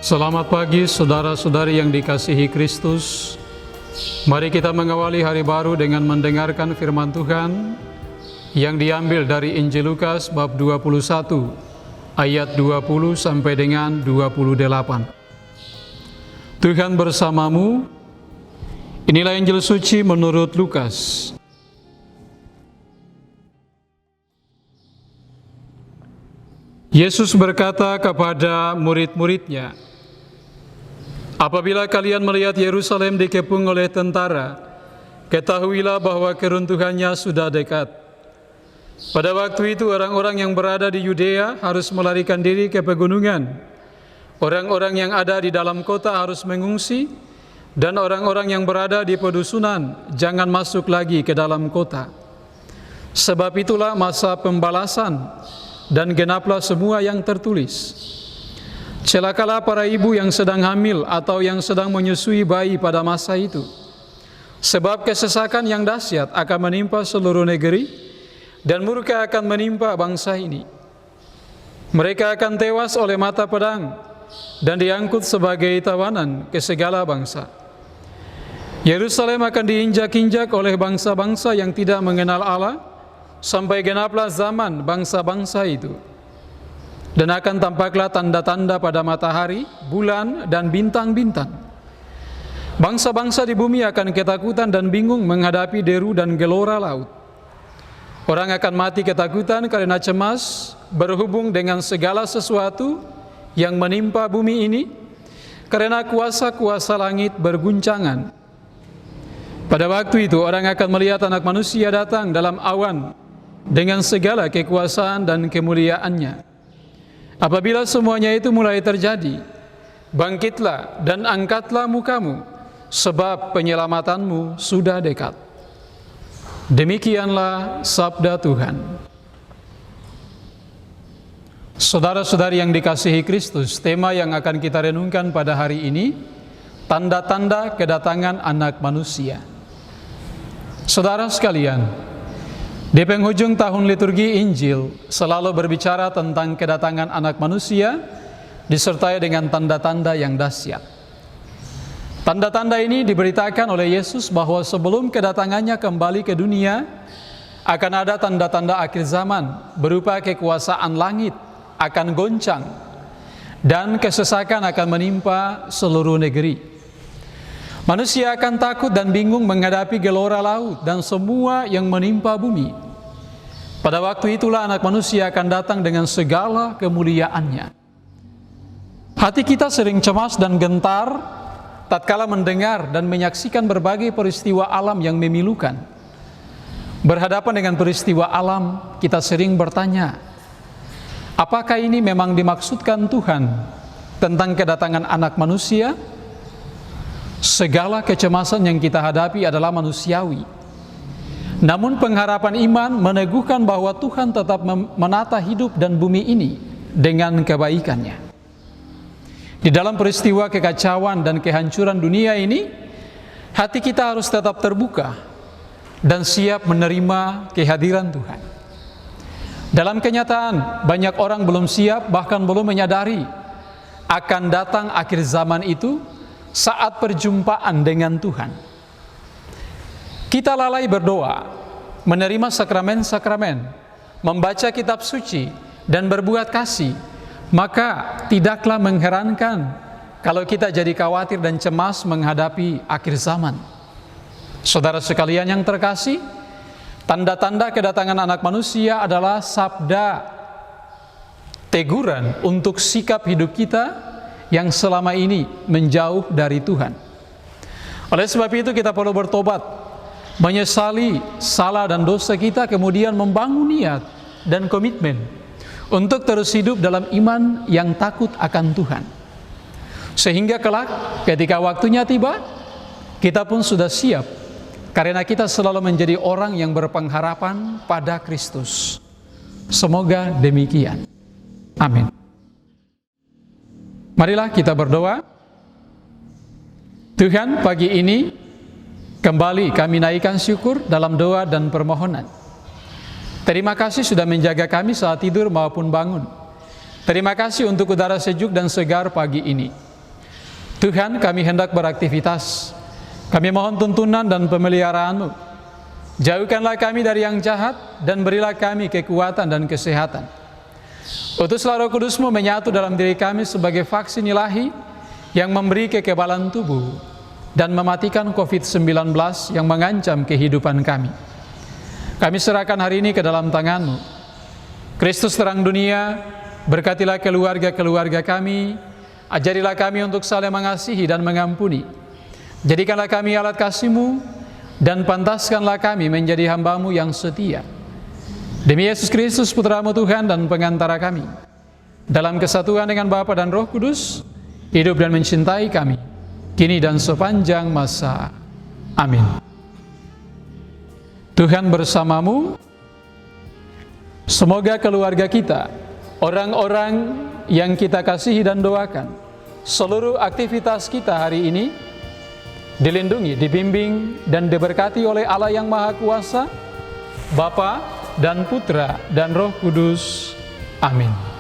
Selamat pagi saudara-saudari yang dikasihi Kristus. Mari kita mengawali hari baru dengan mendengarkan firman Tuhan yang diambil dari Injil Lukas bab 21 ayat 20 sampai dengan 28. Tuhan bersamamu. Inilah Injil suci menurut Lukas. Yesus berkata kepada murid-muridnya, "Apabila kalian melihat Yerusalem dikepung oleh tentara, ketahuilah bahwa keruntuhannya sudah dekat. Pada waktu itu orang-orang yang berada di Yudea harus melarikan diri ke pegunungan. Orang-orang yang ada di dalam kota harus mengungsi, dan orang-orang yang berada di pedusunan jangan masuk lagi ke dalam kota. Sebab itulah masa pembalasan, dan genaplah semua yang tertulis. Celakalah para ibu yang sedang hamil atau yang sedang menyusui bayi pada masa itu. Sebab kesesakan yang dahsyat akan menimpa seluruh negeri, dan murka akan menimpa bangsa ini. Mereka akan tewas oleh mata pedang, dan diangkut sebagai tawanan ke segala bangsa. Yerusalem akan diinjak-injak oleh bangsa-bangsa yang tidak mengenal Allah, sampai genaplah zaman bangsa-bangsa itu. Dan akan tampaklah tanda-tanda pada matahari, bulan, dan bintang-bintang. Bangsa-bangsa di bumi akan ketakutan dan bingung menghadapi deru dan gelora laut. Orang akan mati ketakutan karena cemas berhubung dengan segala sesuatu yang menimpa bumi ini, karena kuasa-kuasa langit berguncangan. Pada waktu itu orang akan melihat Anak Manusia datang dalam awan dengan segala kekuasaan dan kemuliaannya. Apabila semuanya itu mulai terjadi, bangkitlah dan angkatlah mukamu, sebab penyelamatanmu sudah dekat." Demikianlah sabda Tuhan. Saudara-saudari yang dikasihi Kristus, tema yang akan kita renungkan pada hari ini, tanda-tanda kedatangan Anak Manusia. Saudara sekalian, di penghujung tahun liturgi Injil selalu berbicara tentang kedatangan Anak Manusia disertai dengan tanda-tanda yang dahsyat. Tanda-tanda ini diberitakan oleh Yesus bahwa sebelum kedatangannya kembali ke dunia akan ada tanda-tanda akhir zaman berupa kekuasaan langit akan goncang dan kesesakan akan menimpa seluruh negeri. Manusia akan takut dan bingung menghadapi gelora laut dan semua yang menimpa bumi. Pada waktu itulah Anak Manusia akan datang dengan segala kemuliaannya. Hati kita sering cemas dan gentar tatkala mendengar dan menyaksikan berbagai peristiwa alam yang memilukan. Berhadapan dengan peristiwa alam, kita sering bertanya, apakah ini memang dimaksudkan Tuhan tentang kedatangan Anak Manusia? Segala kecemasan yang kita hadapi adalah manusiawi. Namun pengharapan iman meneguhkan bahwa Tuhan tetap menata hidup dan bumi ini dengan kebaikannya. Di dalam peristiwa kekacauan dan kehancuran dunia ini, hati kita harus tetap terbuka dan siap menerima kehadiran Tuhan. Dalam kenyataan, banyak orang belum siap, bahkan belum menyadari akan datang akhir zaman itu saat perjumpaan dengan Tuhan. Kita lalai berdoa, menerima sakramen-sakramen, membaca kitab suci, dan berbuat kasih, maka tidaklah mengherankan kalau kita jadi khawatir dan cemas menghadapi akhir zaman. Saudara sekalian yang terkasih, tanda-tanda kedatangan Anak Manusia adalah sabda teguran untuk sikap hidup kita yang selama ini menjauh dari Tuhan. Oleh sebab itu kita perlu bertobat, menyesali salah dan dosa kita, kemudian membangun niat dan komitmen untuk terus hidup dalam iman yang takut akan Tuhan. Sehingga kelak ketika waktunya tiba, kita pun sudah siap, karena kita selalu menjadi orang yang berpengharapan pada Kristus. Semoga demikian. Amin. Marilah kita berdoa. Tuhan, pagi ini kembali kami naikkan syukur dalam doa dan permohonan. Terima kasih sudah menjaga kami saat tidur maupun bangun. Terima kasih untuk udara sejuk dan segar pagi ini. Tuhan, kami hendak beraktivitas. Kami mohon tuntunan dan pemeliharaanmu. Jauhkanlah kami dari yang jahat dan berilah kami kekuatan dan kesehatan. Utuslah Roh Kudus-Mu menyatu dalam diri kami sebagai vaksin ilahi yang memberi kekebalan tubuh dan mematikan COVID-19 yang mengancam kehidupan kami. Kami serahkan hari ini ke dalam tangan-Mu. Kristus terang dunia, berkatilah keluarga-keluarga kami, ajarilah kami untuk saling mengasihi dan mengampuni. Jadikanlah kami alat kasih-Mu, dan pantaskanlah kami menjadi hamba-Mu yang setia. Demi Yesus Kristus, Putra-Mu Tuhan dan pengantara kami, dalam kesatuan dengan Bapa dan Roh Kudus, hidup dan mencintai kami, kini dan sepanjang masa. Amin. Tuhan bersamamu. Semoga keluarga kita, orang-orang yang kita kasihi dan doakan, seluruh aktivitas kita hari ini dilindungi, dibimbing, dan diberkati oleh Allah yang Maha Kuasa, Bapa dan Putra dan Roh Kudus. Amin.